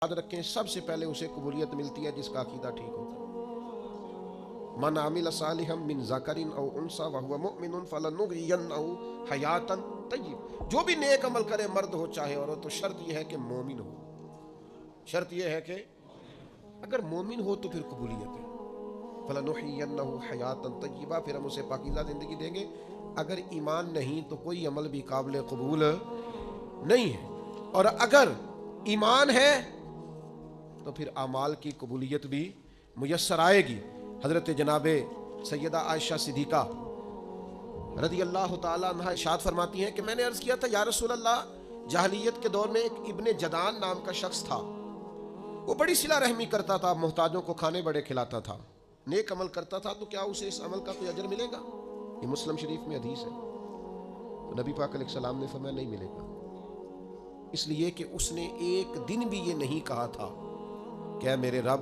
یاد رکھیں سب سے پہلے اسے قبولیت ملتی ہے جس کا عقیدہ ٹھیک ہوتا ہے. من عمل صالحا من ذکر او انثى وهو مؤمن فلنحيينه حیاتا طیبہ. جو بھی نیک عمل کرے مرد ہو چاہے عورت، تو شرط یہ ہے کہ مومن ہو. شرط یہ ہے کہ اگر مومن ہو تو پھر قبولیت ہے. فلنحيينه حیاتا طیبہ، پھر ہم اسے پاکیزہ زندگی دیں گے. اگر ایمان نہیں تو کوئی عمل بھی قابل قبول نہیں ہے، اور اگر ایمان ہے تو پھر اعمال کی قبولیت بھی میسر آئے گی. حضرت جناب سیدہ عائشہ صدیقہ رضی اللہ تعالیٰ عنہ ارشاد فرماتی ہیں کہ میں نے عرض کیا تھا یا رسول اللہ، جاہلیت کے دور میں ایک ابن جدان نام کا شخص تھا. وہ بڑی صلہ رحمی کرتا تھا، محتاجوں کو کھانے بڑے کھلاتا تھا، نیک عمل کرتا تھا، تو کیا اسے اس عمل کا کوئی اجر ملے گا؟ یہ مسلم شریف میں حدیث ہے. تو نبی پاک علیہ السلام نے فرمایا نہیں ملے گا، اس لیے کہ اس نے ایک دن بھی یہ نہیں کہا تھا کہ اے میرے رب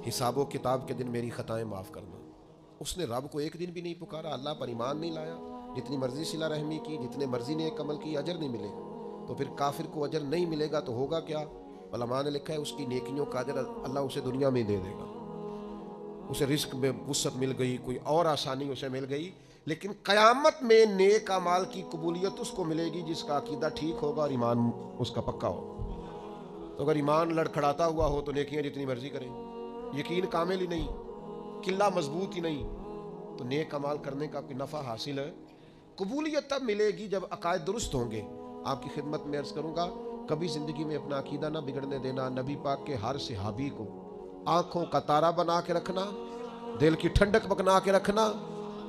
حساب و کتاب کے دن میری خطائیں معاف کرنا. اس نے رب کو ایک دن بھی نہیں پکارا، اللہ پر ایمان نہیں لایا، جتنی مرضی صلہ رحمی کی، جتنے مرضی نیک عمل کی، اجر نہیں ملے. تو پھر کافر کو اجر نہیں ملے گا تو ہوگا کیا؟ علماء نے لکھا ہے اس کی نیکیوں کا اجر اللہ اسے دنیا میں دے دے گا. اسے رزق میں وسعت مل گئی، کوئی اور آسانی اسے مل گئی، لیکن قیامت میں نیک اعمال کی قبولیت اس کو ملے گی جس کا عقیدہ ٹھیک ہوگا اور ایمان اس کا پکا ہو. تو اگر ایمان لڑکھڑاتا ہوا ہو تو نیکیاں جتنی مرضی کریں، یقین کامل ہی نہیں، قلہ مضبوط ہی نہیں، تو نیک عمال کرنے کا کوئی نفع حاصل ہے. قبولیت تب ملے گی جب عقائد درست ہوں گے. آپ کی خدمت میں عرض کروں گا، کبھی زندگی میں اپنا عقیدہ نہ بگڑنے دینا. نبی پاک کے ہر صحابی کو آنکھوں کا تارا بنا کے رکھنا، دل کی ٹھنڈک بنا کے رکھنا،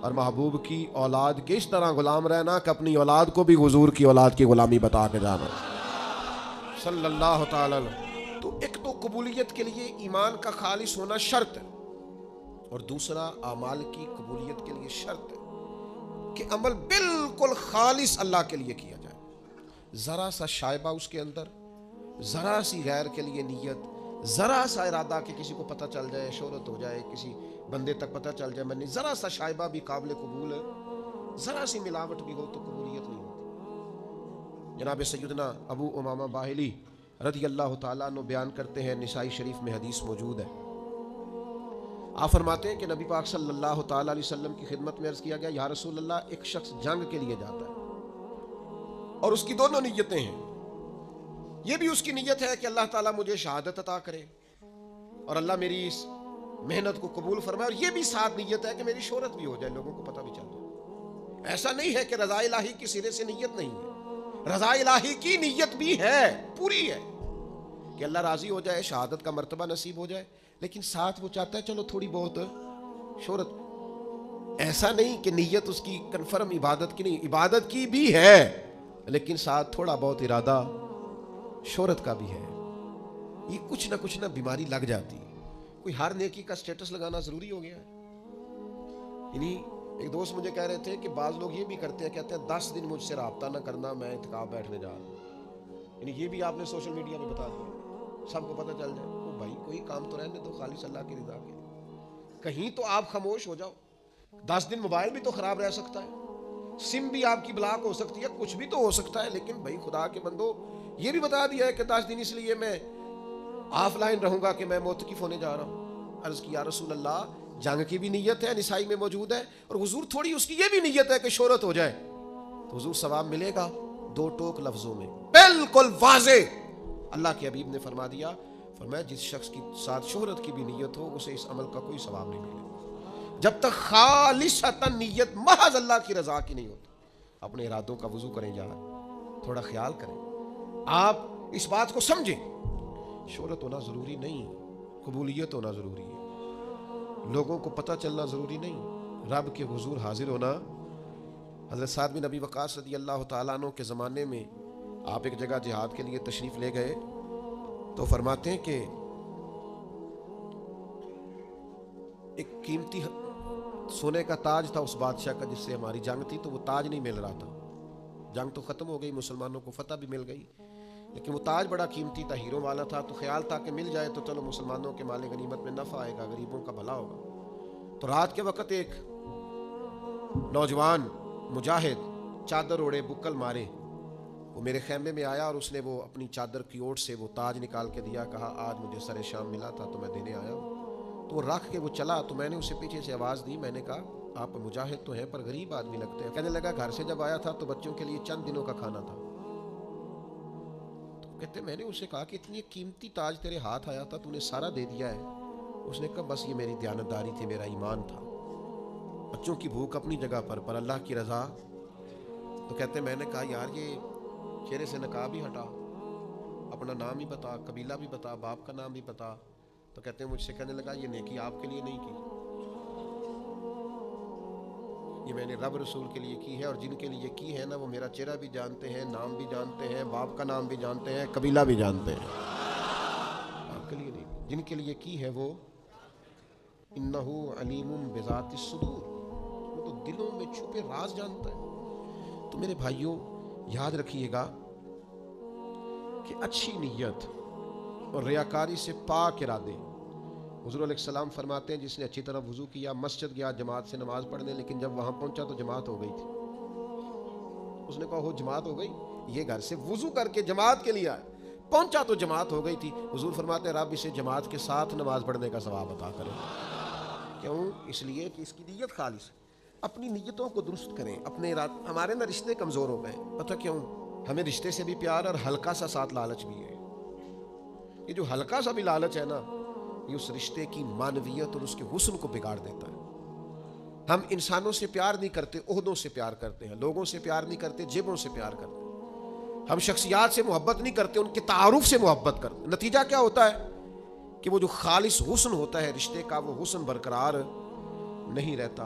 اور محبوب کی اولاد کے اس طرح غلام رہنا کہ اپنی اولاد کو بھی حضور کی اولاد کی غلامی بتا کے جانا صلی اللہ تعالی. تو ایک تو قبولیت کے لیے ایمان کا خالص ہونا شرط ہے، اور دوسرا اعمال کی قبولیت کے لیے شرط ہے کہ عمل بالکل خالص اللہ کے لیے کیا جائے. ذرا سا شائبہ اس کے اندر، ذرا سی غیر کے لیے نیت، ذرا سا ارادہ کہ کسی کو پتہ چل جائے، شہرت ہو جائے، کسی بندے تک پتہ چل جائے میں نہیں، ذرا سا شائبہ بھی قابل قبول ہے. ذرا سی ملاوٹ بھی ہو تو قبولیت نہیں ہوتی. جناب سیدنا ابو امامہ باہلی رضی اللہ تعالیٰ عنہ بیان کرتے ہیں، نسائی شریف میں حدیث موجود ہے. آپ فرماتے ہیں کہ نبی پاک صلی اللہ تعالیٰ علیہ وسلم کی خدمت میں عرض کیا گیا یا رسول اللہ، ایک شخص جنگ کے لیے جاتا ہے اور اس کی دونوں نیتیں ہیں. یہ بھی اس کی نیت ہے کہ اللہ تعالیٰ مجھے شہادت عطا کرے اور اللہ میری اس محنت کو قبول فرمائے، اور یہ بھی ساتھ نیت ہے کہ میری شہرت بھی ہو جائے، لوگوں کو پتہ بھی چل جائے. ایسا نہیں ہے کہ رضا الہی کی سرے سے نیت نہیں ہے، رضا الہی کی نیت بھی ہے، پوری ہے کہ اللہ راضی ہو جائے، شہادت کا مرتبہ نصیب ہو جائے، لیکن ساتھ وہ چاہتا ہے چلو تھوڑی بہت شہرت. ایسا نہیں کہ نیت اس کی کنفرم عبادت کی نہیں، عبادت کی بھی ہے لیکن ساتھ تھوڑا بہت ارادہ شہرت کا بھی ہے. یہ کچھ نہ بیماری لگ جاتی ہے. کوئی ہر نیکی کا سٹیٹس لگانا ضروری ہو گیا ہے. یعنی ایک دوست مجھے کہہ رہے تھے کہ بعض لوگ یہ بھی کرتے ہیں، کہتے ہیں 10 دن مجھ سے رابطہ نہ کرنا، میں اعتکاف بیٹھنے جا رہا ہوں. یعنی یہ بھی آپ نے سوشل میڈیا پہ بتا دیا، سب کو پتہ چل جائے. تو بھائی کوئی کام تو رہنے دو خالص اللہ کی رضا کے. کہیں تو آپ خاموش ہو جاؤ. 10 دن موبائل بھی تو خراب رہ سکتا ہے، سم بھی آپ کی بلاک ہو سکتی ہے، کچھ بھی تو ہو سکتا ہے، لیکن بھائی خدا کے بندو یہ بھی بتا دیا ہے کہ 10 دن اس لیے میں آف لائن رہوں گا کہ میں معتکف ہونے جا رہا ہوں. عرض کیا رسول اللہ، جنگ کی بھی نیت ہے، نسائی میں موجود ہے، اور حضور تھوڑی اس کی یہ بھی نیت ہے کہ شہرت ہو جائے، تو حضور ثواب ملے گا. 2 ٹوک لفظوں میں بالکل واضح اللہ کے حبیب نے فرما دیا، فرمایا جس شخص کی ساتھ شہرت کی بھی نیت ہو اسے اس عمل کا کوئی ثواب نہیں ملے گا جب تک خالصتاً نیت محض اللہ کی رضا کی نہیں ہوتی. اپنے ارادوں کا وضو کریں یار، تھوڑا خیال کریں. آپ اس بات کو سمجھیں، شہرت ہونا ضروری نہیں، قبولیت ہونا ضروری ہے. لوگوں کو پتہ چلنا ضروری نہیں، رب کے حضور حاضر ہونا. حضرت سعد بن ابی وقاص رضی اللہ تعالیٰ عنہ کے زمانے میں آپ ایک جگہ جہاد کے لیے تشریف لے گئے تو فرماتے ہیں کہ ایک قیمتی سونے کا تاج تھا اس بادشاہ کا جس سے ہماری جنگ تھی، تو وہ تاج نہیں مل رہا تھا. جنگ تو ختم ہو گئی، مسلمانوں کو فتح بھی مل گئی، لیکن وہ تاج بڑا قیمتی تھا، ہیروں والا تھا. تو خیال تھا کہ مل جائے تو چلو مسلمانوں کے مال غنیمت میں نفع آئے گا، غریبوں کا بھلا ہوگا. تو رات کے وقت ایک نوجوان مجاہد چادر اوڑے، بکل مارے، وہ میرے خیمے میں آیا اور اس نے وہ اپنی چادر کی اوٹ سے وہ تاج نکال کے دیا, کہا آج مجھے سر شام ملا تھا تو میں دینے آیا ہوں. تو وہ رکھ کے وہ چلا, تو میں نے اسے پیچھے سے آواز دی, میں نے کہا آپ مجاہد تو ہیں پر غریب آدمی لگتے ہیں. کہنے لگا گھر سے جب آیا تھا تو بچوں کے لیے چند دنوں کا کھانا تھا. تو کہتے میں نے اسے کہا کہ اتنی قیمتی تاج تیرے ہاتھ آیا تھا, تو نے سارا دے دیا ہے. اس نے کہا بس یہ میری دیانتداری تھی, میرا ایمان تھا. بچوں کی بھوک اپنی جگہ پر اللہ کی رضا. تو کہتے میں نے کہا یار یہ چہرے سے نقاب ہی ہٹا, اپنا نام ہی بتا, قبیلہ بھی بتا, باپ کا نام بھی بتا. تو کہتے ہیں مجھ سے کہنے لگا یہ نیکی آپ کے لیے نہیں کی, یہ میں نے رب رسول کے لیے کی ہے, اور جن کے لیے کی ہے نا وہ میرا چہرہ بھی جانتے ہیں, نام بھی جانتے ہیں, باپ کا نام بھی جانتے ہیں, قبیلہ بھی جانتے ہیں. آپ کے لیے نہیں, جن کے لیے کی ہے وہ انہو علیم بذات الصدور, وہ تو دلوں میں چھپے راز جانتا ہے. تو میرے بھائیوں یاد رکھیے گا کہ اچھی نیت اور ریاکاری سے پاک ارادے. حضور علیہ السلام فرماتے ہیں جس نے اچھی طرح وضو کیا, مسجد گیا جماعت سے نماز پڑھنے, لیکن جب وہاں پہنچا تو جماعت ہو گئی تھی. اس نے کہا ہو جماعت ہو گئی, یہ گھر سے وضو کر کے جماعت کے لیے آیا, پہنچا تو جماعت ہو گئی تھی. حضور فرماتے ہیں رب اسے جماعت کے ساتھ نماز پڑھنے کا ثواب عطا کرے. کیوں؟ اس لیے کہ اس کی نیت خالص. اپنی نیتوں کو درست کریں. اپنے ہمارے نا رشتے کمزور ہو گئے, پتہ کیوں؟ ہمیں رشتے سے بھی پیار اور ہلکا سا ساتھ لالچ بھی ہے. یہ جو ہلکا سا بھی لالچ ہے نا, یہ اس رشتے کی معنویت اور اس کے حسن کو بگاڑ دیتا ہے. ہم انسانوں سے پیار نہیں کرتے, عہدوں سے پیار کرتے ہیں. لوگوں سے پیار نہیں کرتے, جیبوں سے پیار کرتے ہیں. ہم شخصیات سے محبت نہیں کرتے, ان کے تعارف سے محبت کرتے ہیں. نتیجہ کیا ہوتا ہے کہ وہ جو خالص حسن ہوتا ہے رشتے کا, وہ حسن برقرار نہیں رہتا.